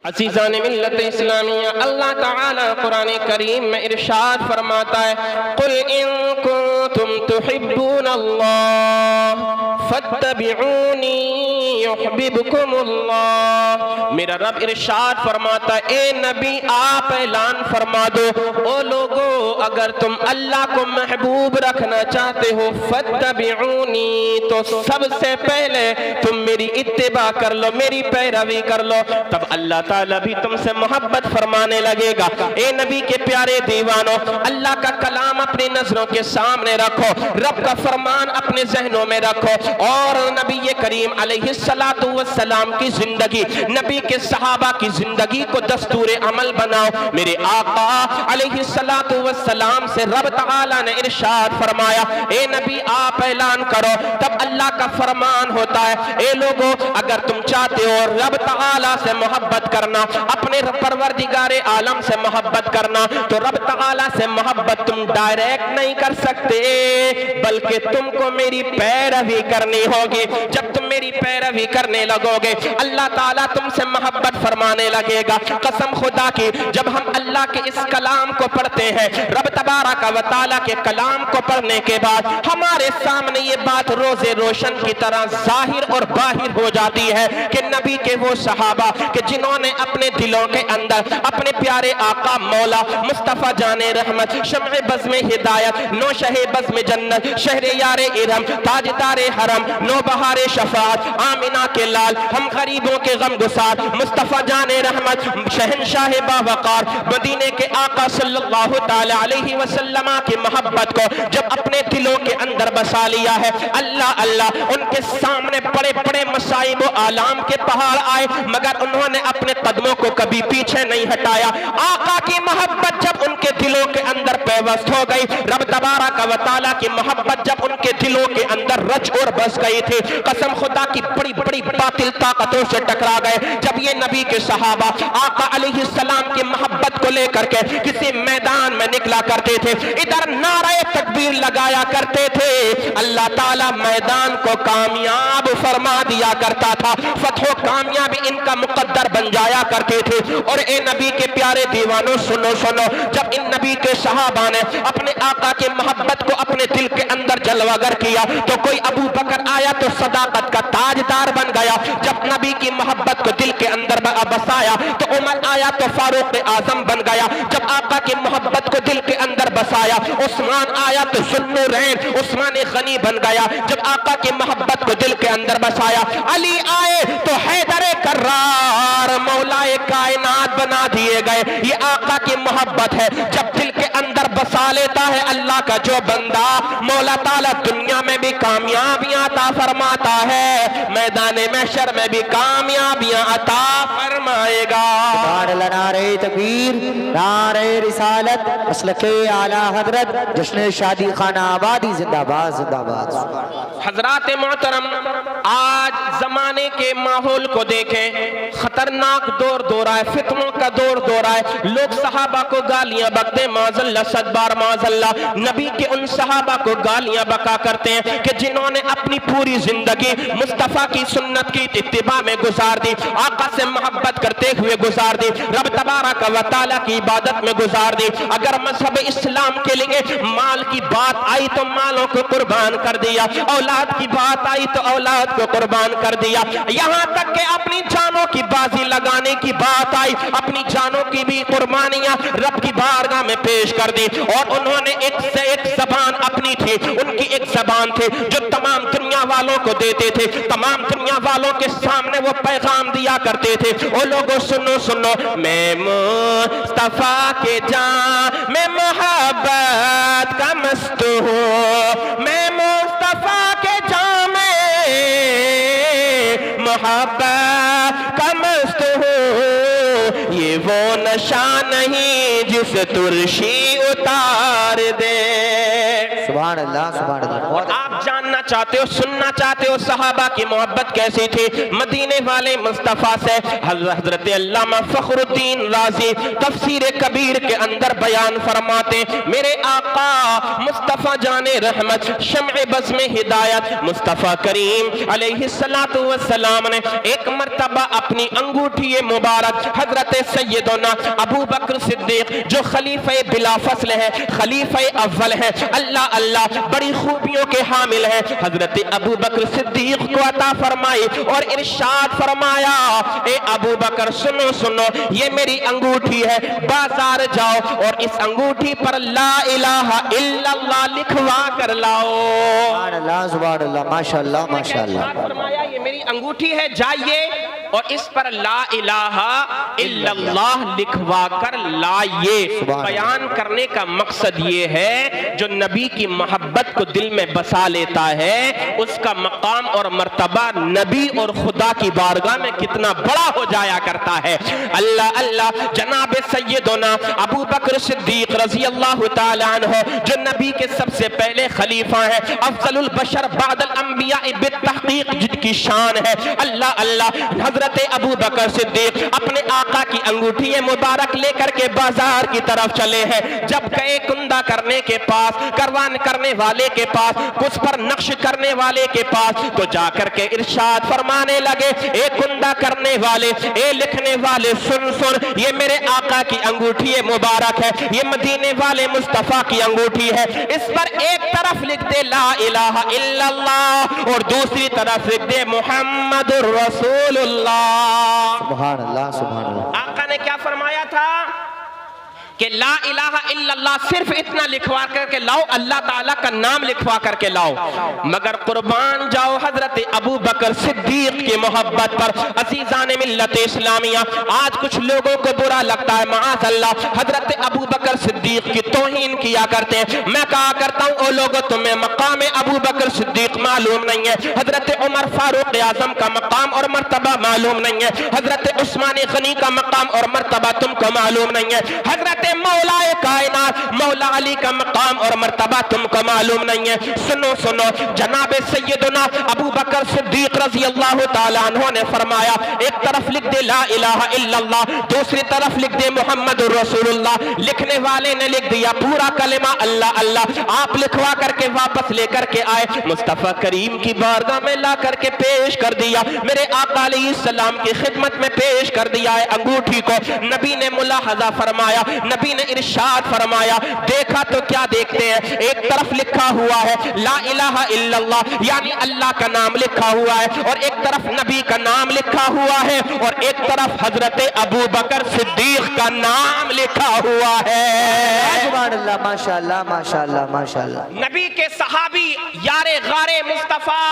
عزیزان ملت اسلامیہ، اللہ تعالیٰ قرآن کریم میں ارشاد فرماتا ہے قُلْ إِن كُنتُمْ تُحِبُّونَ اللَّهَ فَاتَّبِعُونِي يُحْبِبْكُمُ اللَّهُ۔ میرا رب ارشاد فرماتا ہے اے نبی آپ اعلان فرما دو او لوگو اگر تم اللہ کو محبوب رکھنا چاہتے ہو فَاتَّبِعُونِي تو سب سے پہلے تم میری اتباع کر لو، میری پیروی کر لو، تب اللہ تعالیٰ بھی تم سے محبت فرمانے لگے گا۔ اے نبی کے پیارے دیوانوں، اللہ کا کلام اپنی نظروں کے سامنے رکھو، رب کا فرمان اپنے ذہنوں میں رکھو، اور نبی کریم علیہ السلام کی زندگی، نبی کے صحابہ کی زندگی کو دستور عمل بناؤ۔ میرے آقا علیہ السلام سے رب تعالیٰ نے ارشاد فرمایا اے نبی آپ اعلان کرو، تب اللہ کا فرمان ہوتا ہے اے لوگو اگر تم چاہتے ہو رب تعالیٰ سے محبت کرنا، اپنے پروردگار عالم سے محبت کرنا، تو رب تعالیٰ سے محبت تم ڈائریکٹ نہیں کر سکتے بلکہ تم کو میری پیروی کرنی ہوگی۔ جب تم میری پیروی کرنے لگو گے اللہ تعالیٰ تم سے محبت فرمانے لگے گا۔ قسم خدا کی جب ہم اللہ کے اس کلام کو پڑھتے ہیں، رب تبارک و تعالیٰ کے کلام کو پڑھنے کے بعد ہمارے سامنے یہ بات روز روشن کی طرح ظاہر اور باہر ہو جاتی ہے کہ نبی کے وہ صحابہ کہ جنہوں نے اپنے دلوں کے اندر اپنے پیارے آقا مولا مصطفیٰ جان رحمت، شمع بزم ہدایت، نوشہ بزم جنت، شہر یار ارم، تاجدار حرم، نوبہار شفاعت، آمینہ کے لال، ہم غریبوں کے غم گسار، مصطفیٰ جان رحمت، شہنشاہ باوقار، مدینے کے آقا صلی اللہ تعالی علیہ وسلم کی محبت کو جب اپنے دلوں کے اندر بسا لیا ہے، اللہ اللہ ان کے سامنے بڑے بڑے مصائب و آلام کے پہاڑ آئے مگر انہوں نے اپنے قدموں کو کبھی پیچھے نہیں ہٹایا۔ آقا کی محبت جب ان کے دلوں کے اندر پیوست ہو گئی، رب تبارک و تعالیٰ کی محبت جب ان کے دلوں کے اندر رچ اور بس گئی تھی، قسم خدا کی بڑی بڑی باطل طاقتوں سے ٹکرا گئے۔ جب یہ نبی کے صحابہ آقا علیہ السلام کی محبت کو لے کر کے کسی میدان میں نکلا کرتے تھے، ادھر نعرہ تکبیر لگایا کرتے تھے، اللہ تعالیٰ میدان کو کامیاب فرما دیا کرتا تھا، فتح و کامیابی ان کا مقدر بن جایا کرتے تھے۔ اور اے نبی کے پیارے دیوانوں سنو سنو، جب ان نبی کے صحابہ نے اپنے آقا کی محبت کو اپنے دل کے اندر جلوگر کیا تو کوئی ابو بکر آیا تو صداقت کا تاجدار بن گیا، جب نبی کی محبت کو دل کے اندر بسایا تو عمر آیا تو فاروق اعظم بن گیا، جب آقا کی محبت کو دل کے اندر بسایا عثمان آیا تو ذوالنورین عثمان غنی بن گیا، جب آقا کی محبت کو دل کے اندر بسایا علی آئے تو حیدر کرار مولائے کائنات بنا دیے گئے۔ یہ آقا کی محبت ہے جب دل کے اندر بسا لیتا ہے اللہ کا جو بندہ، مولا تعالیٰ دنیا میں بھی کامیابیاں عطا فرماتا ہے، میدان محشر میں بھی کامیابیاں عطا فرمائے گا۔ نعرہ تکبیر، نعرہ رسالت، مسلک اعلی حضرت، جشن شادی خانہ آبادی زندہ باد زندہ باد۔ حضرات محترم، آج زمانے کے ماحول کو دیکھیں، خطرناک دور رہا ہے، فتنوں کا دور رہا ہے، لوگ صحابہ کو گالیاں بکتے، معاذ اللہ صد بار معاذ اللہ، نبی کے ان صحابہ کو گالیاں بکا کرتے ہیں کہ جنہوں نے اپنی پوری زندگی مصطفیٰ کی سنت کی اتباع میں گزار دی، آقا سے محبت کرتے ہوئے گزار دی، رب تبارک و تعالیٰ کی عبادت میں گزار دی۔ اگر مذہب اسلام کے لیے مال کی بات آئی تو مالوں کو قربان کر دیا، اولاد کی بات آئی تو اولاد کو قربان کر دیا، یہاں تک کہ اپنی جانوں کی بازی لگانے کی بات آئی، اپنی جانوں کی بھی قربانیاں رب کی بارگاہ میں پیش کر دی۔ اور انہوں نے ایک سے ایک زبان اپنی تھی، ان کی ایک زبان تھی جو تمام دنیا والوں کو دیتے تھے، تمام دنیا والوں کے سامنے وہ پیغام دیا کرتے تھے، او لوگوں سنو سنو، میں مصطفیٰ کے جان میں محبت کا مست ہوں، میں مصطفیٰ کے جان میں محبت کا مست ہوں، یہ وہ نشہ نہیں جس ترشی اتار دے۔ سبحان اللہ سبحان اللہ. اور آپ جاننا چاہتے ہو، سننا چاہتے ہو صحابہ کی محبت کیسی تھی مدینے والے مصطفیٰ سے؟ حضرت علامہ فخر الدین رازی تفسیر کبیر کے اندر بیان فرماتے میرے آقا مصطفیٰ جان رحمت شمع بزم ہدایت مصطفیٰ کریم علیہ السلام نے ایک مرتبہ اپنی انگوٹھی مبارک حضرت سیدنا ابو بکر صدیق جو خلیفہ بلا فصل ہے، خلیفہ اول ہے، اللہ اللہ بڑی خوبیوں کے حامل ہے، حضرت ابو بکر صدیق کو عطا فرمائی اور ارشاد فرمایا اے ابو بکر سنو سنو، یہ میری انگوٹھی ہے، بازار جاؤ اور اس انگوٹھی پر لا الہ الا اللہ لکھوا کر لاؤ. سبحان اللہ سبحان اللہ ماشاءاللہ ماشاءاللہ. فرمایا یہ میری انگوٹھی ہے، جائیے اور اس پر لا الہ الا اللہ لکھوا کر لائیے. بیان کرنے کا مقصد یہ ہے جو نبی کی محبت کو دل میں بسا لیتا ہے اس کا مقام اور مرتبہ نبی اور خدا کی بارگاہ میں کتنا بڑا ہو جایا کرتا ہے. اللہ اللہ جناب سیدنا ابو بکر صدیق رضی اللہ تعالیٰ عنہ جو نبی کے سب سے پہلے خلیفہ ہیں، افضل البشر بعد الانبیاء بالتحقیق جن کی شان ہے. اللہ اللہ حضرت ابو بکر صدیق اپنے آقا کی انگوٹھی مبارک لے کر کے بازار کی طرف چلے ہیں. جب گئے کندہ کرنے کے پاس، کروان کرنے والے کے پاس، کچھ پر نقش کرنے والے کے پاس، تو جا کر کے ارشاد فرمانے لگے اے کندہ کرنے والے، اے لکھنے والے، سن سن، یہ میرے آقا کی انگوٹھی مبارک ہے، یہ مدینے والے مصطفیٰ کی انگوٹھی ہے، اس پر ایک طرف لکھ دے لا الہ الا اللہ اور دوسری طرف لکھ دے محمد رسول اللہ. سبحان اللہ سبحان اللہ. آقا نے کیا فرمایا تھا کہ لا الہ الا اللہ صرف اتنا لکھوا کر کے لاؤ، اللہ تعالیٰ کا نام لکھوا کر کے لاؤ. مگر قربان جاؤ حضرت ابو بکر صدیق کی محبت پر. عزیزان ملت اسلامیہ آج کچھ لوگوں کو برا لگتا ہے، معاذ اللہ حضرت ابو بکر صدیق کی توہین کیا کرتے ہیں. میں کہا کرتا ہوں او لوگوں تمہیں مقام ابو بکر صدیق معلوم نہیں ہے، حضرت عمر فاروق اعظم کا مقام اور مرتبہ معلوم نہیں ہے، حضرت عثمان غنی کا مقام اور مرتبہ تم کو معلوم نہیں ہے، حضرت مولا کائنات مولا علی کا مقام اور مرتبہ تم کو معلوم نہیں ہے. سنو سنو، جناب سیدنا ابو بکر صدیق رضی اللہ تعالیٰ عنہ نے فرمایا ایک طرف لکھ دے لا الہ الا اللہ، دوسری طرف لکھ دے محمد رسول اللہ. لکھنے والے نے لکھ دیا پورا کلمہ اللہ اللہ. آپ لکھوا کر کے واپس لے کر کے آئے، مصطفیٰ کریم کی بارگاہ میں لا کر کے پیش کر دیا، میرے آقا علیہ السلام کی خدمت میں پیش کر دیا ہے انگوٹھی کو. نبی نے ملاحظہ فرمایا، نبی نے ارشاد فرمایا دیکھا تو کیا دیکھتے ہیں، ایک طرف لکھا ہوا ہے لا الہ الا اللہ یعنی اللہ کا نام لکھا ہوا ہے، اور ایک طرف نبی کا نام لکھا ہوا ہے، اور ایک طرف حضرت ابو بکر صدیق کا نام لکھا ہوا ہے. سبحان اللہ ماشاءاللہ ماشاءاللہ ماشاءاللہ. نبی کے صحابی یار غار مصطفیٰ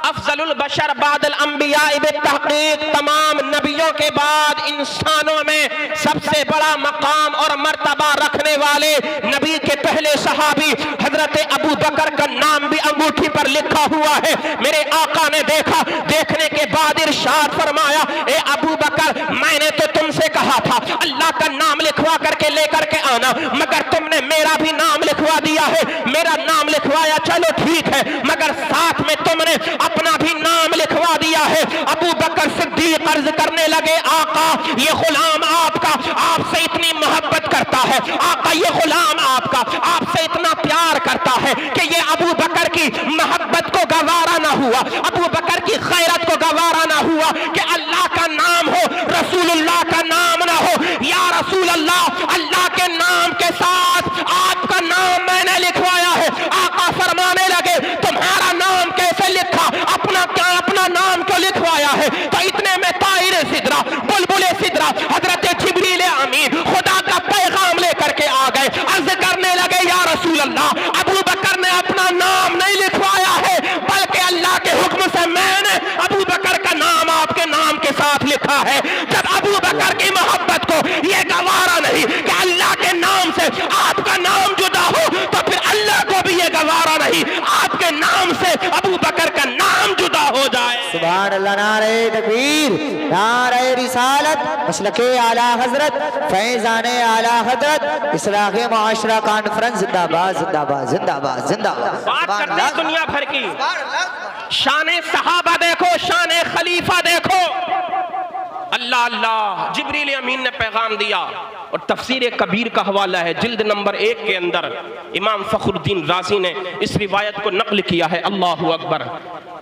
افضل البشر بعد الانبیاء بالتحقیق، تمام نبیوں کے بعد انسانوں میں سب سے بڑا مقام اور مرتبہ رکھنے والے نبی کے پہلے صحابی حضرت ابو بکر کا نام بھی انگوٹھی پر لکھا ہوا ہے. میرے آقا نے دیکھا، دیکھنے کے بعد ارشاد فرمایا اے ابو بکر میں نے تو تم سے کہا تھا اللہ کا نام لکھوا کر کے لے کر کے آنا، مگر تم نے میرا بھی نام لکھوا دیا ہے. میرا نام لکھوایا چلو ٹھیک ہے، مگر ساتھ میں تم نے اپنا بھی نام لکھوا دیا ہے. ابو بکر صدیق عرض کرنے لگے آقا یہ غلام آپ کا آپ سے اتنی محبت کرتا ہے، آقا یہ غلام آپ کا آپ سے اتنا پیار کرتا ہے کہ یہ ابو بکر کی محبت کو گوارا نہ ہوا، ابو بکر کی خیرت کو گوارا نہ ہوا کہ اللہ کا نام ہو رسول اللہ کا نام نہ ہو. یا رسول اللہ اللہ کے نام کے ساتھ آپ کا نام میں نے لکھوایا ہے. آقا فرمانے لگے تمہارا نام کیسے لکھا، اپنا نام کیوں لکھوایا ہے؟ تو اتنے میں طائر سدرہ بلبل سدرہ حضرت جبریل امین خدا کا پیغام لے کر کے آ گئے. عرض کرنے لگے یا رسول اللہ ابو بکر نے اپنا نام نہیں لکھوایا ہے بلکہ اللہ کے حکم سے میں نے ابو بکر کا نام آپ کے نام کے ساتھ لکھا ہے. جب ابو بکر کی محبت کو یہ گوارا نہیں کہ اللہ کے نام سے آپ کا نام جدا ہو، تو پھر اللہ کو بھی یہ گوارا نہیں آپ کے نام سے ابو بکر کا نام جدا ہو جائے. سبحان اللہ، نعرہ تکبیر، نعرہ رسالت، مسلک اعلی حضرت، فیضان اعلی حضرت، اصلاح معاشرہ کانفرنس زندہ باد زندہ باد زندہ باد زندہ باد۔ بات کرتے ہیں دنیا بھر کی، شان صحابہ دیکھو، شان خلیفہ دیکھو۔ اللہ اللہ، جبریل امین نے پیغام دیا، اور تفسیر کبیر کا حوالہ ہے جلد نمبر 1 کے اندر امام فخر الدین رازی نے اس روایت کو نقل کیا ہے۔ اللہ اکبر۔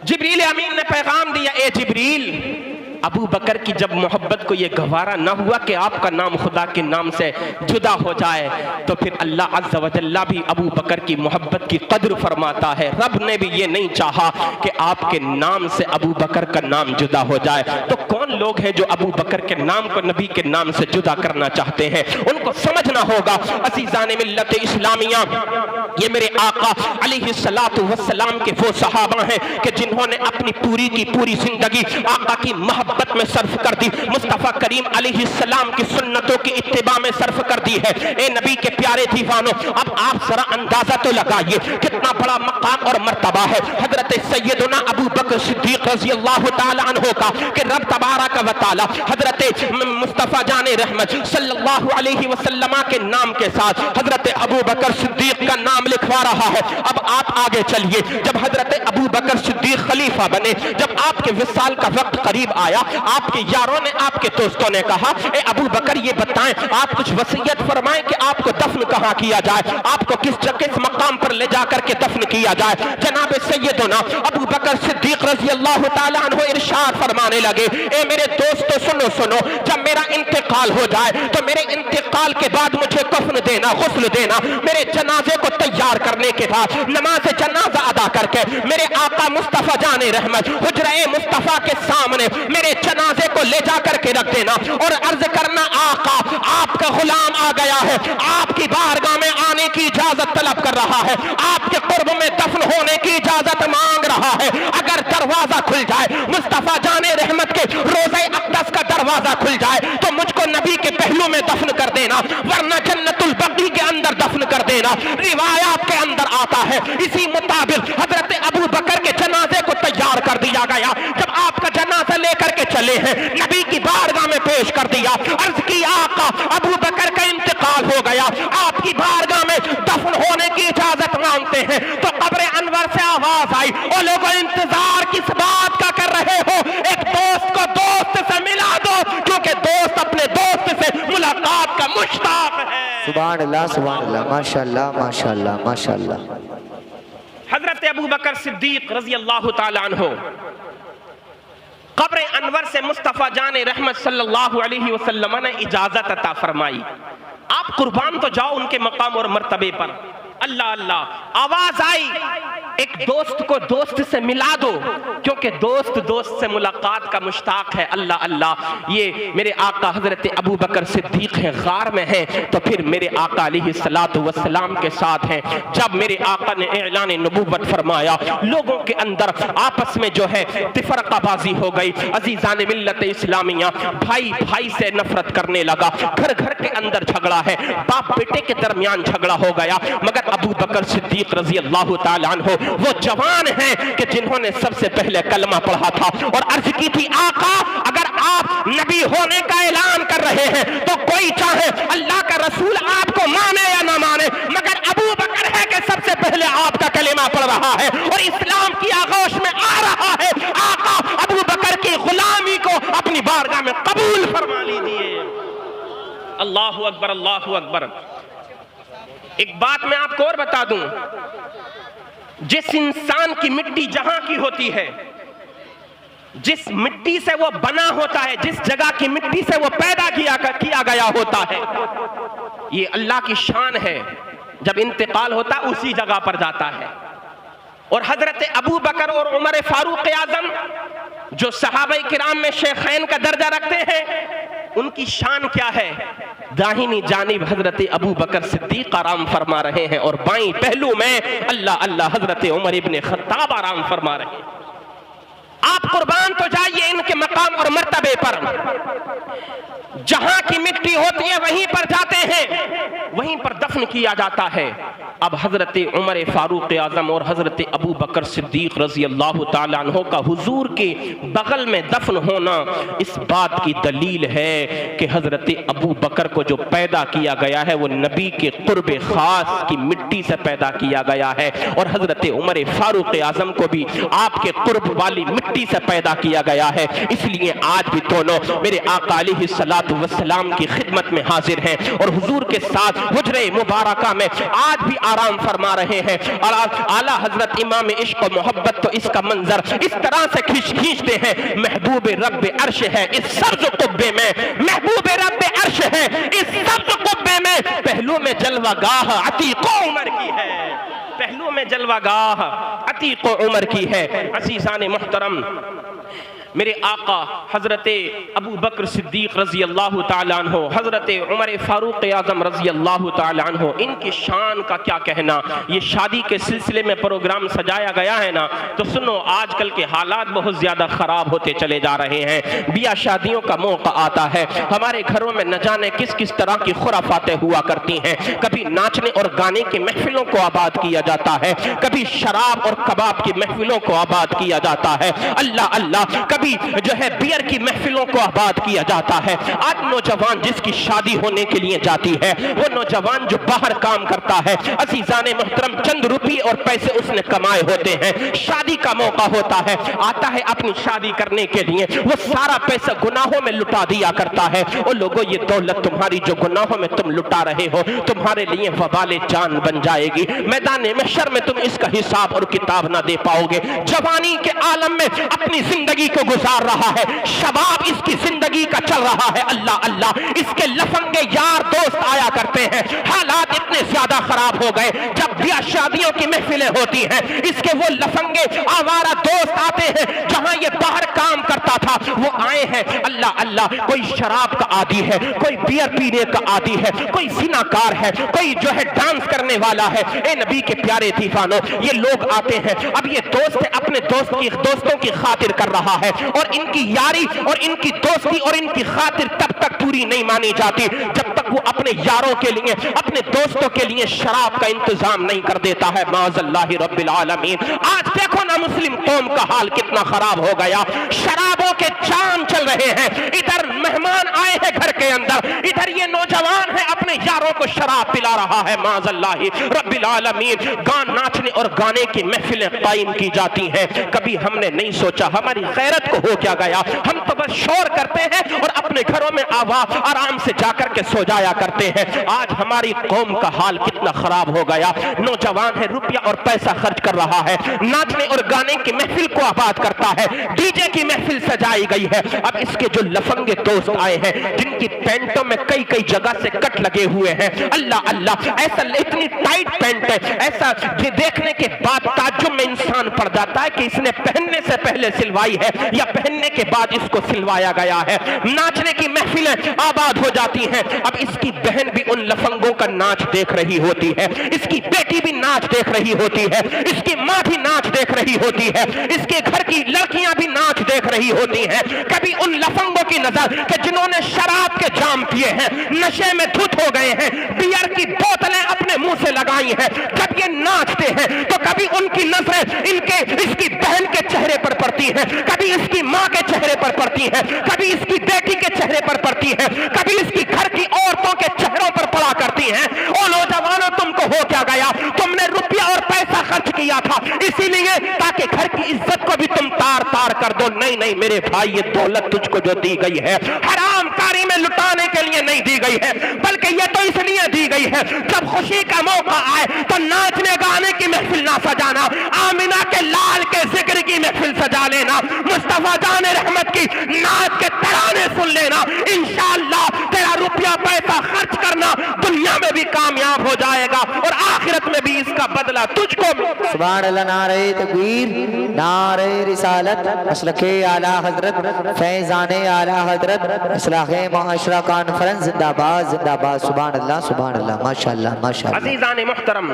جبریل امین نے پیغام دیا، اے جبریل، ابو بکر کی جب محبت کو یہ گوارا نہ ہوا کہ آپ کا نام خدا کے نام سے جدا ہو جائے، تو پھر اللہ عز و جل بھی ابو بکر کی محبت کی قدر فرماتا ہے۔ رب نے بھی یہ نہیں چاہا کہ آپ کے نام سے ابو بکر کا نام جدا ہو جائے۔ تو کون لوگ ہیں جو ابو بکر کے نام کو نبی کے نام سے جدا کرنا چاہتے ہیں؟ ان کو سمجھنا ہوگا عزیزان ملت اسلامیہ، یہ میرے آقا علیہ الصلوۃ والسلام کے وہ صحابہ ہیں کہ جنہوں نے اپنی پوری کی پوری زندگی آقا کی محبت میں صرف کر دی، مصطفیٰ کریم علیہ السلام کی سنتوں کی اتباع میں صرف کر دی ہے۔ اے نبی کے پیارے دیوانوں، اب آپ ذرا اندازہ تو لگائیے کتنا بڑا مقام اور مرتبہ ہے حضرت سیدنا ابو بکر صدیق رضی اللہ تعالی عنہ کا، کہ رب تبارک و تعالی حضرت مصطفیٰ جان رحمت صلی اللہ علیہ وسلم کے نام کے ساتھ حضرت ابو بکر صدیق کا نام لکھوا رہا ہے۔ اب آپ آگے چلیے، جب حضرت ابو بکر صدیق خلیفہ بنے، جب آپ کے وصال کا وقت قریب آیا، آپ کے یاروں نے، آپ کے دوستوں نے کہا، اے ابو بکر یہ بتائیں، آپ کچھ وصیت فرمائیں کہ آپ کو دفن کہاں کیا جائے، آپ کو کس مقام پر لے جا کر کے دفن کیا جائے۔ جناب سیدنا ابو بکر صدیق رضی اللہ تعالیٰ عنہ ارشاد فرمانے لگے، اے میرے دوستو سنو، جب میرا انتقال ہو جائے تو میرے انتقال کے بعد مجھے کفن دینا، غسل دینا، میرے جنازے کو تیار کرنے کے بعد نماز جنازہ ادا کر کے میرے آقا مصطفیٰ جان رحمت حجرہ مصطفیٰ کے سامنے میرے جنازے کو لے جا کر کے رکھ دینا، اور عرض کرنا، آقا آپ کا غلام آ گیا ہے، آپ کی بارگاہ میں آنے کی اجازت طلب کر رہا ہے، آپ کے قرب میں دفن ہونے کی اجازت مانگ رہا ہے۔ اگر دروازہ کھل جائے، مصطفیٰ جان رحمت کے روضہ اقدس کا دروازہ کھل جائے تو مجھ کو نبی کے پہلو میں دفن کر دینا، ورنہ جنت البقیع کے اندر دفن کر دینا۔ روایات کے اندر آتا ہے، اسی مطابق حضرت ابو بکر کے جنازے کو تیار کر دیا گیا۔ جب آپ کا جنازہ لے کر کے چلے ہیں، نبی کی بارگاہ میں پیش کر دیا، عرض کی، آقا ابو بکر کا انتقال ہو گیا، آپ کی بارگاہ میں دفن ہونے کی اجازت مانگتے ہیں۔ تو قبر انور سے آواز آئی، او لوگوں انتظار کس بات کا کر رہے ہو؟ ایک دوست کو دوست سے ملا دو، کیونکہ دوست اپنے دوست سے ملاقات کا مشتاق ہے۔ سبحان اللہ، سبحان اللہ، ماشاءاللہ ماشاءاللہ ماشاءاللہ۔ حضرت ابو بکر صدیق رضی اللہ تعالی عنہ قبر انور سے مصطفیٰ جان رحمت صلی اللہ علیہ وسلم نے اجازت عطا فرمائی، آپ قربان تو جاؤ ان کے مقام اور مرتبے پر۔ اللہ اللہ، آواز آئی، ایک دوست کو دوست سے ملا دو، کیونکہ دوست سے ملاقات کا مشتاق ہے۔ اللہ اللہ، یہ میرے آقا حضرت ابو بکر صدیق ہیں، غار میں ہیں، تو پھر میرے آقا علیہ السلام کے ساتھ ہیں۔ جب میرے آقا نے اعلان نبوت فرمایا، لوگوں کے اندر آپس میں جو ہے تفرقہ بازی ہو گئی۔ عزیزان ملت اسلامیہ، بھائی سے نفرت کرنے لگا، گھر کے اندر جھگڑا ہے، باپ بیٹے کے درمیان جھگڑا ہو گیا، مگر ابو بکر صدیق رضی اللہ تعالی عنہ وہ جوان ہیں کہ جنہوں نے سب سے پہلے کلمہ پڑھا تھا اور عرض کی تھی، آقا اگر آپ نبی ہونے کا اعلان کر رہے ہیں تو کوئی چاہے اللہ کا رسول آپ کو مانے یا نہ مانے، مگر ابو بکر ہے کہ سب سے پہلے آپ کا کلمہ پڑھ رہا ہے اور اسلام کی آغوش میں آ رہا ہے۔ آقا ابو بکر کی غلامی کو اپنی بارگاہ میں قبول فرما لیجیے۔ اللہ اکبر، اللہ اکبر۔ ایک بات میں آپ کو اور بتا دوں، جس انسان کی مٹی جہاں کی ہوتی ہے، جس مٹی سے وہ بنا ہوتا ہے، جس جگہ کی مٹی سے وہ پیدا کیا گیا ہوتا ہے، یہ اللہ کی شان ہے، جب انتقال ہوتا اسی جگہ پر جاتا ہے۔ اور حضرت ابو بکر اور عمر فاروق اعظم جو صحابہ کرام میں شیخین کا درجہ رکھتے ہیں، ان کی شان کیا ہے؟ داہنی جانب حضرت ابو بکر صدیق آرام فرما رہے ہیں اور بائیں پہلو میں اللہ اللہ حضرت عمر ابن خطاب آرام فرما رہے ہیں۔ آپ قربان تو جائیے ان کے مقام اور مرتبے پر، جہاں کی مٹی ہوتی ہے وہیں پر جاتے ہیں، وہیں پر دفن دفن کیا جاتا ہے۔ اب حضرت عمر فاروق اعظم اور حضرت ابو بکر صدیق رضی اللہ تعالیٰ عنہ کا حضور کے بغل میں دفن ہونا اس بات کی دلیل ہے کہ حضرت ابو بکر کو جو پیدا کیا گیا ہے وہ نبی کے قرب خاص کی مٹی سے پیدا کیا گیا ہے، اور حضرت عمر فاروق اعظم کو بھی آپ کے قرب والی مٹی سے پیدا کیا گیا ہے۔ اس لیے آج بھی دونوں میرے آقا علیہ الصلوۃ والسلام کی خدمت میں حاضر ہیں اور حضور کے ساتھ حجرے مبارکہ میں آج بھی آرام فرما رہے ہیں۔ اور اعلیٰ حضرت امام عشق و محبت تو اس کا منظر اس طرح سے کھینچتے ہیں، محبوب رب عرش ہے اس سبز قبے میں، محبوب رب عرش ہے اس سبز قبے میں، پہلو میں جلوہ گاہ عتیق عمر کی ہے، پہلو میں جلوہ گاہ عتیق عمر کی ہے۔ عزیزان محترم، میرے آقا حضرت ابو بکر صدیق رضی اللہ تعالیٰ عنہ، حضرت عمر فاروق اعظم رضی اللہ تعالیٰ عنہ، ان کی شان کا کیا کہنا۔ یہ شادی کے سلسلے میں پروگرام سجایا گیا ہے نا، تو سنو آج کل کے حالات بہت زیادہ خراب ہوتے چلے جا رہے ہیں، بیاہ شادیوں کا موقع آتا ہے، ہمارے گھروں میں نہ جانے کس کس طرح کی خرافاتیں ہوا کرتی ہیں، کبھی ناچنے اور گانے کی محفلوں کو آباد کیا جاتا ہے، کبھی شراب اور کباب کی محفلوں کو آباد کیا جاتا ہے، اللہ اللہ، کبھی جو ہے بیئر کی محفلوں کو آباد کیا جاتا ہے۔ آج نوجوان جس کی شادی ہونے کے لیے جاتی ہے، وہ نوجوان جو باہر کام کرتا ہے، عزیزان محترم، چند روپے اور پیسے اس نے کمائے ہوتے ہیں، شادی کا موقع ہوتا ہے، آتا ہے اپنی شادی کرنے کے لیے، وہ سارا پیسہ گناہوں میں لٹا دیا کرتا ہے۔ اور لوگوں، یہ دولت تمہاری جو گناہوں میں تم لٹا رہے ہو، تمہارے لیے وبال جان بن جائے گی، میدان محشر میں تم اس کا حساب اور کتاب نہ دے پاؤ گے۔ جوانی کے عالم میں اپنی زندگی کو گزار رہا ہے، شباب اس کی زندگی کا چل رہا ہے، اللہ اللہ، اس کے لفنگے یار دوست آیا کرتے ہیں، حالات اتنے زیادہ خراب ہو گئے، جب بیاہ شادیوں کی محفلیں ہوتی ہیں، اس کے وہ لفنگے آوارہ دوست آتے ہیں، جہاں یہ باہر کام کرتا تھا وہ آئے ہیں، اللہ اللہ، کوئی شراب کا عادی ہے، کوئی بیئر پینے کا عادی ہے، کوئی زناکار ہے، کوئی جو ہے ڈانس کرنے والا ہے۔ اے نبی کے پیارے دیوانوں، یہ لوگ آتے ہیں، اب یہ دوست اپنے دوستوں کی خاطر کر رہا ہے، اور ان کی یاری اور ان کی دوستی اور ان کی خاطر تب تک پوری نہیں مانی جاتی جب تک وہ اپنے یاروں کے لیے، اپنے دوستوں کے لیے شراب کا انتظام نہیں کر دیتا ہے، معاذ اللہ رب العالمین۔ آج دیکھو نا مسلم قوم کا حال کتنا خراب ہو گیا، شرابوں کے جام چل رہے ہیں، ادھر مہمان آئے ہیں گھر کے اندر، ادھر یہ نوجوان ہے اپنے یاروں کو شراب پلا رہا ہے، معاذ اللہ رب العالمین۔ ناچنے اور گانے کی محفلیں قائم کی جاتی ہیں، کبھی ہم نے نہیں سوچا ہماری غیرت کو ہو کیا گیا، ہم تو بس شور کرتے ہیں اور اپنے گھروں میں آرام سے جا کر کے سو جایا کرتے ہیں۔ آج ہماری قوم کا حال کتنا خراب ہو گیا، نوجوان ہے روپیہ اور پیسہ خرچ کر رہا ہے، ناچنے اور گانے کی محفل کو آباد کرتا ہے، ڈی جے کی محفل سجائی گئی ہے۔ اب اس کے جو لفنگے دوست آئے ہیں، جن کی پینٹوں میں کئی جگہ سے کٹ لگے ہوئے ہیں، اللہ اللہ، ایسا اتنی ٹائٹ پینٹ ہے، ایسا دیکھنے کے بعد تعجب میں انسان پڑ جاتا ہے کہ اس نے پہننے سے پہلے سلوائی ہے یا پہننے کے بعد اس کو سلوایا گیا ہے۔ ناچنے کی محفلیں آباد ہو جاتی ہیں، اب اس کی بہن بھی ان لفنگوں کا ناچ دیکھ رہی ہوتی ہے، اس کی بیٹی بھی ناچ دیکھ رہی ہوتی ہے، اس کی ماں بھی ناچ دیکھ رہی ہوتی ہے، اس کے گھر کی لڑکیاں بھی ناچ دیکھ رہی ہوتی ہیں۔ کبھی ان لفنگوں کی نظر کہ جنہوں نے شراب کے جام پیے ہیں، نشے میں دھت ہو گئے ہیں، بیئر کی بوتلیں اپنے منہ سے لگائی ہیں، جب یہ ناچتے ہیں تو کبھی ان کی نظریں اس کی بہن کے چہرے پر پڑتی ہیں، کبھی اس کی ماں کے چہرے پر پڑتی ہے، کبھی اس کی بیٹی کے چہرے پر پڑتی ہے، کبھی اس کی گھر کی عورتوں کے چہروں پر پڑا کرتی ہیں۔ او نوجوانوں، تم کو ہو کیا گیا؟ تم نے روپیہ اور پیسہ خرچ کیا تھا اسی لیے تاکہ گھر کی عزت کو بھی تم تار کر دو۔ نہیں میرے بھائی، یہ دولت تجھ کو جو دی گئی ہے حرام کاری میں لٹانے کے لیے نہیں دی گئی ہے، بلکہ یہ تو اس لیے دی گئی ہے جب خوشی کا موقع آئے تو ناچنے گانے کی محفل نہ سجانا، آمینہ کے لال کے ذکر کی محفل سجا لینا، مصطفیٰ جان رحمت کی نعت کے ترانے سن لینا، انشاءاللہ تیرا روپیہ پیسہ خرچ کرنا دنیا میں بھی کامیاب ہو جائے گا اور آخرت میں بھی اس کا بدلہ تجھ کو۔ سبحان اللہ، نعرہ تکبیر، نعرہ رسالت، مسلک اعلیٰ حضرت، فیضان اعلیٰ حضرت، اصلاح معاشرہ کانفرنس، زندہ باد زندہ باد، سبحان اللہ سبحان اللہ، ماشاءاللہ ماشاءاللہ۔ عزیزان محترم،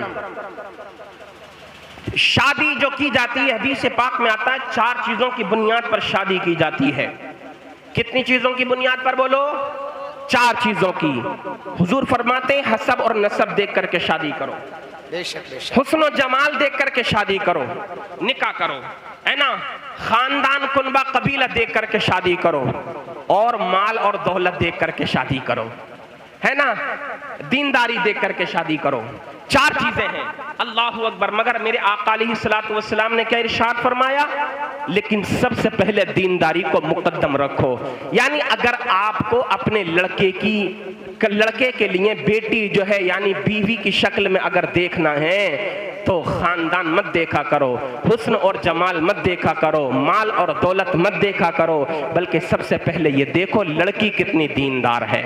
شادی جو کی جاتی ہے، حدیث پاک میں آتا ہے 4 چیزوں کی بنیاد پر شادی کی جاتی ہے۔ کتنی چیزوں کی بنیاد پر؟ بولو 4 چیزوں کی حضور فرماتے ہیں حسب اور نسب دیکھ کر کے شادی کرو، بے شک بے شک، حسن و جمال دیکھ کر کے شادی کرو، نکاح کرو، ہے نا، خاندان کنبہ قبیلہ دیکھ کر کے شادی کرو، اور مال اور دولت دیکھ کر کے شادی کرو، ہے نا، دینداری دیکھ کر کے شادی کرو۔ 4 چیزیں ہیں، اللہ اکبر۔ مگر میرے آقا علیہ السلام نے کیا ارشاد فرمایا؟ لیکن سب سے پہلے دینداری کو مقدم رکھو۔ یعنی اگر آپ کو اپنے لڑکے کے لیے بیٹی جو ہے یعنی بیوی کی شکل میں اگر دیکھنا ہے تو خاندان مت دیکھا کرو، حسن اور جمال مت دیکھا کرو، مال اور دولت مت دیکھا کرو، بلکہ سب سے پہلے یہ دیکھو لڑکی کتنی دیندار ہے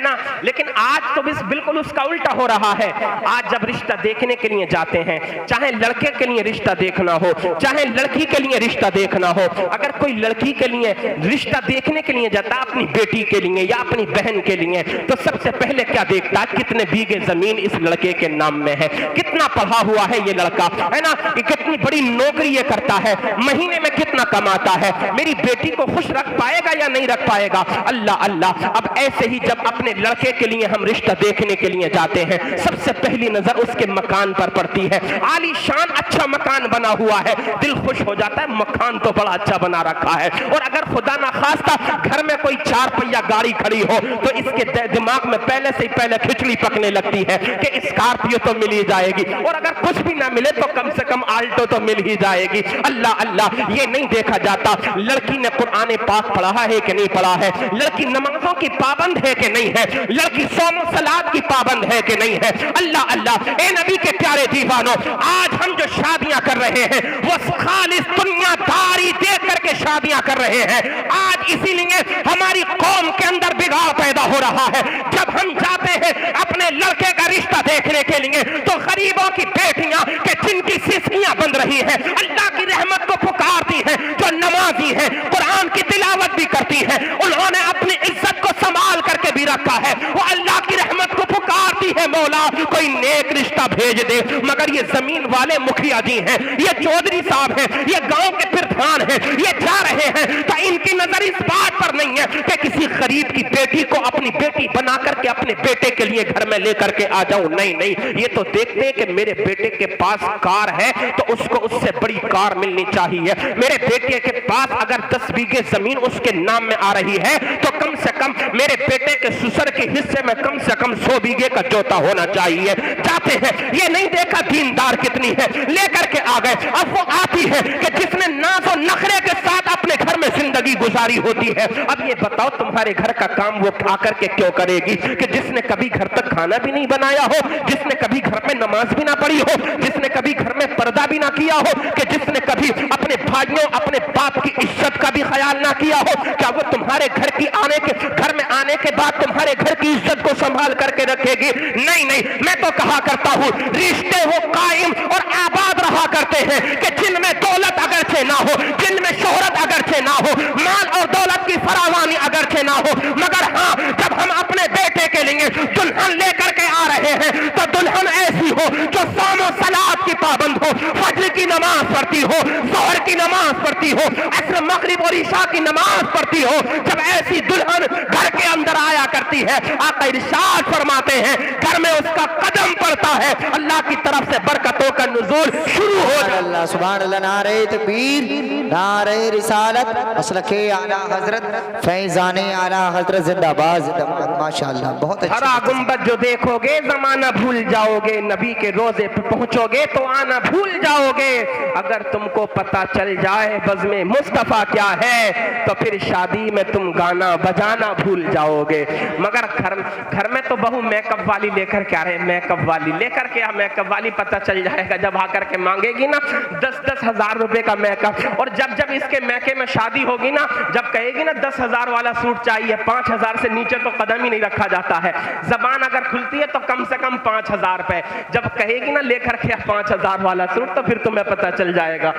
نا۔ لیکن آج تو بالکل اس کا الٹا ہو رہا ہے۔ آج جب رشتہ دیکھنے کے لیے جاتے ہیں، چاہے لڑکے کے لیے رشتہ دیکھنا ہو چاہے لڑکی کے لیے رشتہ دیکھنا ہو، اگر کوئی لڑکی کے لیے رشتہ دیکھنے کے لیے جاتا اپنی بیٹی کے لیے یا اپنی بہن کے لیے، تو سب سے پہلے کیا دیکھتا ہے؟ کتنے بیگھے زمین اس لڑکے کے نام میں ہے، کتنا پڑھا ہوا ہے یہ لڑکا، ہے نا، کتنی بڑی نوکری یہ کرتا ہے، مہینے میں کتنا کماتا ہے، میری بیٹی کو خوش رکھ پائے گا یا نہیں رکھ پائے گا؟ اللہ اللہ۔ اب ایسے ہی جب اپنے لڑکے کے لیے ہم رشتہ دیکھنے کے لیے جاتے ہیں، سب سے پہلی نظر اس کے مکان پر پڑتی ہے۔ عالی شان اچھا مکان بنا ہوا ہے، دل خوش ہو جاتا ہے، مکان تو بڑا اچھا بنا رکھا ہے۔ اور اگر خدا نہ خواستہ گھر میں کوئی 4 پہیہ گاڑی کھڑی ہو تو اس کے دماغ میں پہلے سے ہی کھچڑی پکنے لگتی ہے کہ اسکارپیو تو مل ہی جائے گی، اور اگر کچھ بھی نہ ملے تو کم سے کم آلٹو تو مل ہی جائے گی۔ اللہ اللہ، یہ نہیں دیکھا جاتا لڑکی نے قرآن پاک پڑھا ہے کہ نہیں پڑھا ہے، لڑکی نمازوں کی پابند ہے کہ نہیں ہے، لڑکی صوم و صلات کی پابند ہے کہ نہیں ہے۔ اللہ اللہ، اے نبی کے پیارے دیوانوں، آج ہم جو شادیاں کر رہے ہیں وہ خالص دنیا داری دیکھ کر کے شادیاں کر رہے ہیں۔ آج اسی لیے ہماری قوم کے اندر بگاڑ پیدا ہو رہا ہے۔ جب ہم جاتے ہیں اپنے لڑکے کا رشتہ دیکھنے کے لیے تو غریبوں کی بیٹیاں کہ جن کی سسیاں بن رہی ہیں، اللہ کی رحمت کو پکارتی ہیں، جو نمازی ہیں، قرآن کی تلاوت بھی کرتی ہیں، انہوں نے اپنی عزت کو سنبھال کر کے بھی رکھا ہے، وہ اللہ کی رحمت کو پکارتی ہے، مولا کوئی نیک رشتہ بھیج دے۔ مگر یہ زمین والے مکھیا جی ہیں، یہ چودھری صاحب ہیں، یہ گاؤں کے پردھان ہیں، یہ جا رہے ہیں تو ان کی نظر اس بات پر نہیں ہے کہ کسی غریب کی بیٹی کو اپنی بیٹی بنا کر کے اپنے بیٹے کے لیے گھر میں لے کر کے آ جاؤں، نہیں، یہ تو دیکھتے ہیں کہ میرے بیٹے کے پاس کار ہے تو اس کو اس سے بڑی کار ملنی چاہیے، میرے بیٹے کے پاس اگر 10 بیگھے زمین اس کے نام میں آ رہی ہے تو کم سے کم میرے بیٹے کے سسر کے حصے میں کم سے کم 100 بیگھے کا جوتا ہونا چاہیے۔ جاتے ہیں، یہ نہیں دیکھا دیندار کتنی ہے، لے کر کے آ گئے۔ اب وہ آتی ہے کہ جس نے ناز و نخرے کے ساتھ اپنے گھر میں زندگی گزاری ہوتی ہے، اب یہ بتاؤ تمہارے گھر کا کام وہ آ کر کے کیوں کرے گی؟ کہ جس نے کبھی گھر تک کھانا بھی نہیں بنایا ہو، جس نے کبھی گھر میں نماز بھی نہ پڑھی ہو، جس نے کبھی گھر میں پردہ بھی نہ کیا ہو، کہ جس نے کبھی اپنے بھائیوں اپنے باپ کی عزت کا بھی خیال نہ کیا ہو، کیا وہ تمہارے گھر میں آنے کے بعد تمہارے گھر کی عزت کو سنبھال کر کے رکھے گی؟ نہیں، میں تو کہا کرتا ہوں رشتے وہ قائم اور آباد رہا کرتے ہیں کہ جن میں دولت اگرچہ نہ ہو، جن میں شہرت اگرچہ نہ ہو، مال اور دولت کی فراوانی اگرچہ نہ ہو، مگر ہاں جب ہم اپنے بیٹے کے لیے دلہن لے کر کے آ رہے ہیں تو دلہن ایسی ہو جو صوم و صلات کی پابند ہو، فجر کی نماز پڑھتی ہو، ظہر کی نماز پڑھتی ہو، عصر مغرب اور عشاء کی نماز پڑھتی ہو۔ جب ایسی دلہن گھر کے اندر آیا کرتی ہے، آقا ارشاد فرماتے ہیں گھر میں اس کا قدم پڑتا ہے، اللہ کی طرف سے برکتوں کا نزول شروع ہو جاتا ہے۔ سبحان اللہ، نعرہ تکبیر، نعرہ رسالت، مسلک اعلیٰ حضرت فیضان اعلیٰ حضرت زندہ باد زندہ باد، ماشاءاللہ بہت اچھا۔ ہرا گنبد جو دیکھو گے زمانہ بھول جاؤ گے، نبی کے روزے پہ پہنچو گے تو آنا بھول جاؤ گے، اگر تم کو پتہ چل جائے بزم مصطفیٰ کیا ہے تو پھر شادی میں تم گانا بجانا بھول جاؤ گے۔ مگر گھر میں تو بہو میک اپ والی لے کر کے آ رہے، میک اپ والی لے کر کے میک اپ والی پتہ چل جائے گا جب آ کر کے مانگے گی نا 10 ہزار روپے کا میک اپ، اور جب اس کے میکے میں شادی ہوگی نا، جب کہے گی نا 10 ہزار والا سوٹ چاہیے، 5 ہزار سے نیچے تو قدم ہی نہیں رکھا جاتا ہے، زبان اگر کھلتی ہے تو کم سے کم 5 ہزار پہ، جب کہے گی نا لے کر کے 5 ہزار والا سوٹ تو پھر تم تمہیں پتہ چل جائے گا۔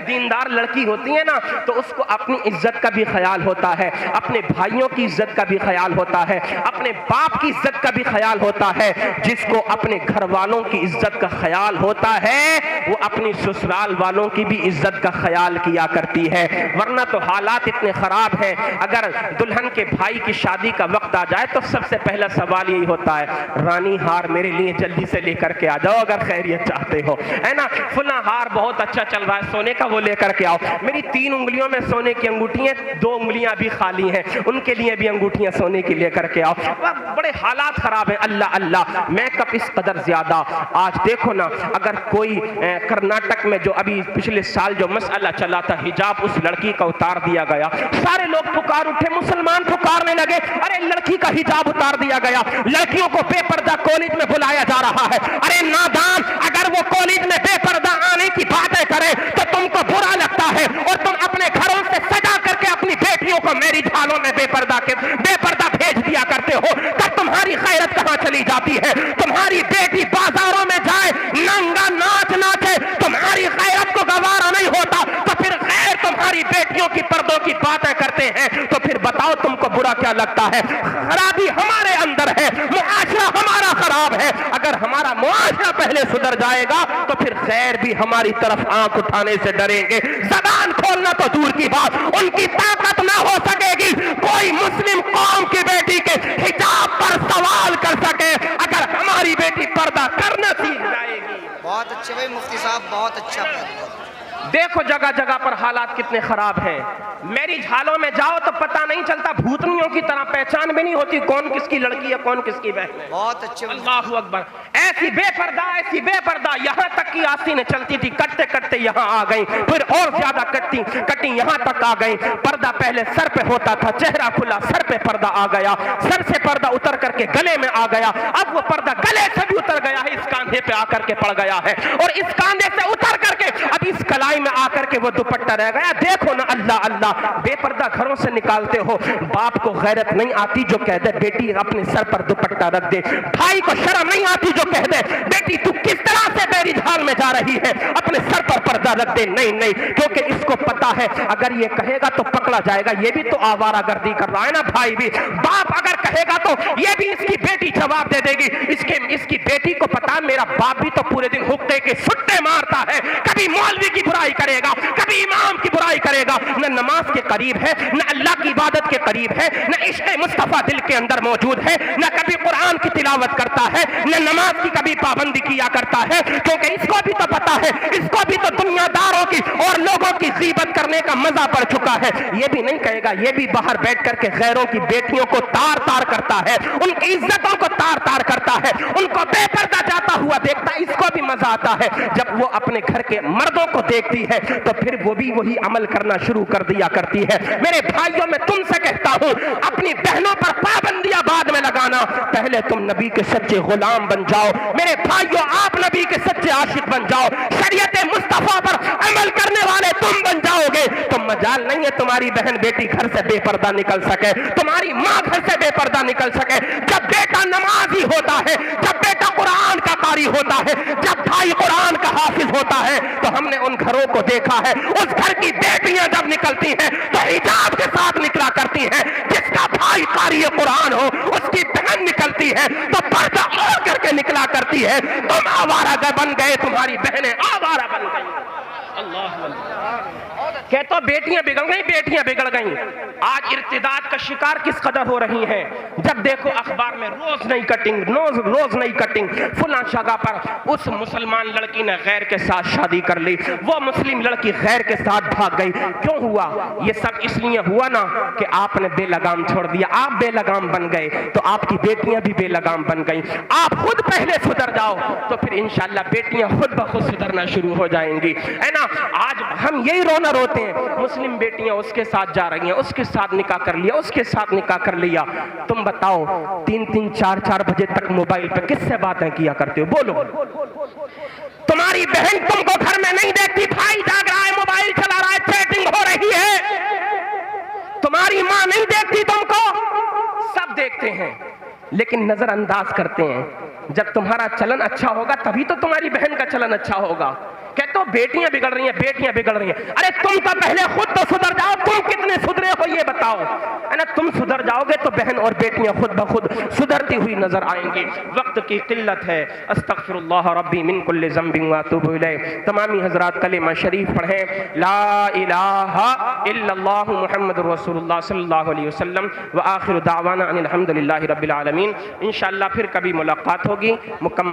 دیندار لڑکی ہوتی ہے نا تو اس کو اپنی عزت کا بھی خیال ہوتا ہے، اپنے بھائیوں کی عزت کا بھی خیال ہوتا ہے، اپنے باپ کی عزت کا بھی خیال ہوتا ہے۔ جس کو اپنے گھر والوں کی عزت کا خیال ہوتا ہے وہ اپنی سسرال والوں کی بھی عزت کا خیال کیا کرتی ہے۔ ورنہ تو حالات اتنے خراب ہیں، اگر دلہن کے بھائی کی شادی کا وقت آ جائے تو سب سے پہلا سوال یہی ہوتا ہے، رانی ہار میرے لیے جلدی سے لے کر کے آ جاؤ اگر خیریت چاہتے ہو، ہے نا، فلاں ہار بہت اچھا چل رہا ہے سونے کا، وہ لے کر کے آؤ، میری 3 انگلیوں میں سونے کی انگوٹھی ہیں، 2 انگلیاں بھی خالی ہیں، ان کے لیے بھی انگوٹھیاں سونے کی لے کر کے آؤ۔ بڑے حالات خراب ہیں۔ اللہ اللہ، میک اپ اس قدر زیادہ، آج دیکھو نا، اگر کوئی کرناٹک میں جو ابھی پچھلے سال جو مسئلہ چلا تھا، حجاب اس لڑکی کا اتار دیا گیا، سارے لوگ پکار اٹھے، مسلمان پکارنے لگے، ارے لڑکی کا حجاب اتار دیا گیا، لڑکیوں کو بے پردہ کالج میں بلایا جا رہا ہے۔ ارے نادان، اگر وہ کالج میں بے پردہ آنے کی باتیں کرے تو تم کو برا لگتا ہے اور تم اپنے گھروں سے سجا کر کے اپنی بیٹیوں کو میری جھالوں میں بے پردہ بھیج دیا کرتے ہو، تب تمہاری غیرت کہاں چلی جاتی ہے؟ تمہاری بیٹی بازاروں میں جائے ننگا ناچ ناچے، تمہاری غیرت کو گوارا نہیں ہوتا، تو پھر غیر تمہاری بیٹیوں کی پردوں کی باتیں کرتے ہیں، تو پھر بتاؤ تم کو برا کیا لگتا ہے؟ خرابی ہمارے اندر ہے، معاشرہ ہمارا خراب ہے۔ اگر ہمارا معاشرہ پہلے سدھر جائے گا تو پھر غیر بھی ہماری طرف آنکھ اٹھانے سے ڈریں گے۔ زبان کھولنا تو دور کی بات، ان کی طاقت نہ ہو سکے گی کوئی مسلم قوم کی بیٹی کے حجاب پر سوال کر سکے اگر ہماری بیٹی پردہ کرنا سیکھ جائے گی۔ بہت اچھے بھائی مفتی صاحب، بہت اچھا۔ دیکھو جگہ جگہ پر حالات کتنے خراب ہیں۔ میری جھالوں میں جاؤ تو پتہ نہیں چلتا، بھوتنیوں کی طرح پہچان بھی نہیں ہوتی کون کس کی لڑکی ہے کون کس کی بہن ہے۔ بہت اچھے۔ اللہ اکبر، ایسی بے پردہ یہاں تک کی آستینیں چلتی تھی، کٹتے کٹتے یہاں آ گئیں، پھر اور زیادہ کٹی یہاں تک آ گئیں۔ پردہ پہلے سر پہ ہوتا تھا، چہرہ کھلا، سر پہ پردہ آ گیا، سر سے پردہ اتر کر کے گلے میں آ گیا، اب وہ پردہ گلے سے بھی اتر گیا ہے، اس کاندھے پہ آ کر کے پڑ گیا ہے، اور اس کاندھے سے اتر کر کے اب اس کلائی میں آ کر کے وہ دوپٹہ رہ گیا۔ دیکھو نا، اللہ اللہ، بے پردہ گھروں سے نکالتے ہو، باپ کو غیرت نہیں آتی جو کہہ دے بیٹی اپنے سر پر دوپٹہ رکھ دے، بھائی کو شرم نہیں آتی جو کہہ دے بیٹی تو کس طرح سے میری جھال میں جا رہی ہے، اپنے سر پر پردہ رکھ دے۔ نہیں، کیونکہ اس کو پتا ہے اگر یہ کہے گا تو پکڑا جائے گا، یہ بھی تو آوارہ گردی کر رہا ہے نا بھائی بھی، باپ اگر کہے گا تو یہ بھی اس کی بیٹی جواب دے دے گی، اس کی بیٹی کو پتا میرا باپ بھی تو پورے دن حقے کے سٹے مارتا ہے، کبھی مولوی کی برائی کرے گا، کبھی امام کی برائی کرے گا، نہ نماز کے قریب ہے، نہ اللہ کی عبادت کے قریب ہے، نہ عشق مصطفیٰ دل کے اندر موجود ہے، نہ کبھی قرآن کی تلاوت کرتا ہے، نہ نماز کی کبھی پابندی کیا کرتا ہے، کیونکہ اس کو بھی تو پتا ہے، اس کو بھی تو دنیا داروں کی اور لوگوں کی غیبت کرنے کا مزہ پڑ چکا ہے۔ یہ بھی نہیں کہے گا، یہ بھی باہر بیٹھ کر کے غیروں کی بیٹیوں کو تار تار کرتا ہے، ان کی عزتوں کو تار تار کرتا ہے، ان کو بے پردہ جاتا ہوا دیکھتا ہے، اس کو بھی مزہ آتا ہے۔ جب وہ اپنے گھر کے مردوں کو دیکھتی ہے تو پھر وہ بھی وہی عمل کرنا شروع کر دیا کرتی ہے۔ میرے بھائیوں، میں تم سے کہتا ہوں، اپنی بہنوں پر پابندیاں بعد میں لگانا، پہلے تم نبی کے سچے غلام بن جاؤ۔ میرے بھائیوں، آپ نبی کے سچے عاشق بن جاؤ، شریعت مصطفیٰ پر عمل کرنے والے تم بن جاؤ گے تو مجال نہیں ہے تمہاری بہن بیٹی گھر سے بے پردہ نکل سکے، تمہاری ماں گھر سے بے پردہ نکل سکے۔ جب بیٹا نمازی ہوتا ہے، جب بیٹا قرآن کا قاری ہوتا ہے، جب بھائی قرآن کا حافظ ہوتا ہے، تو ہم نے ان گھروں کو دیکھا ہے، اس گھر کی بیٹیاں جب نکلتی ہیں تو حجاب کے ساتھ نکلا کرتی ہیں، جس کا بھائی قاری قرآن ہو اس کی بہن نکلتی ہے تو پردہ اوڑھ کر کے نکلا کرتی ہے۔ تم آوارہ بن گئے، تمہاری بہنیں آوارہ بن گئی۔ کہتا بیٹیاں بگڑ گئیں۔ آج ارتداد کا شکار کس قدر ہو رہی ہیں؟ جب دیکھو اخبار میں روز نئی کٹنگ، فلاں جگہ پر اس مسلمان لڑکی نے غیر کے ساتھ شادی کر لی، وہ مسلم لڑکی غیر کے ساتھ بھاگ گئی۔ کیوں ہوا؟ یہ سب اس لیے ہوا نا کہ آپ نے بے لگام چھوڑ دیا، آپ بے لگام بن گئے تو آپ کی بیٹیاں بھی بے لگام بن گئیں۔ آپ خود پہلے سدھر جاؤ تو پھر انشاءاللہ بیٹیاں خود بخود سدھرنا شروع ہو جائیں گی، ہے نا۔ آج ہم یہی رونا روتے ہیں، مسلم بیٹیاں اس کے ساتھ جا رہی ہیں، اس کے ساتھ نکاح کر لیا، اس کے ساتھ نکاح کر لیا۔ تم بتاؤ 3-3 4-4 بجے تک موبائل پہ کس سے باتیں کیا کرتے ہو؟ بولو۔ تمہاری بہن تم کو گھر میں نہیں دیکھتی، بھائی جاگ رہا ہے، موبائل چلا رہا ہے، چیٹنگ ہو رہی ہے، تمہاری ماں نہیں دیکھتی تم کو، سب دیکھتے ہیں لیکن نظر انداز کرتے ہیں۔ جب تمہارا چلن اچھا ہوگا تبھی تو تمہاری بہن کا چلن اچھا ہوگا۔ کہ تو بیٹیاں بگڑ رہی ہیں، بیٹیاں بگڑ رہی ہیں. ارے تم تو پہلے خود تو سدھر جاؤ. تم کتنے سدھرے ہو یہ بتاؤ, ہے نا. تم سدھر جاؤ گے تو بہن اور بیٹیاں خود بخود سدھرتی ہوئی نظر آئیں گی. وقت کی قلت ہے. استغفر اللہ ربی من کل ذنب واتوب الیہ. تمامی حضرات کلمہ شریف پڑھیں, لا الہ الا اللہ محمد رسول اللہ صلی اللہ علیہ وسلم. وآخر دعوانا ان الحمد للہ رب العالمین. انشاءاللہ پھر کبھی ملاقات ہوگی مکمل.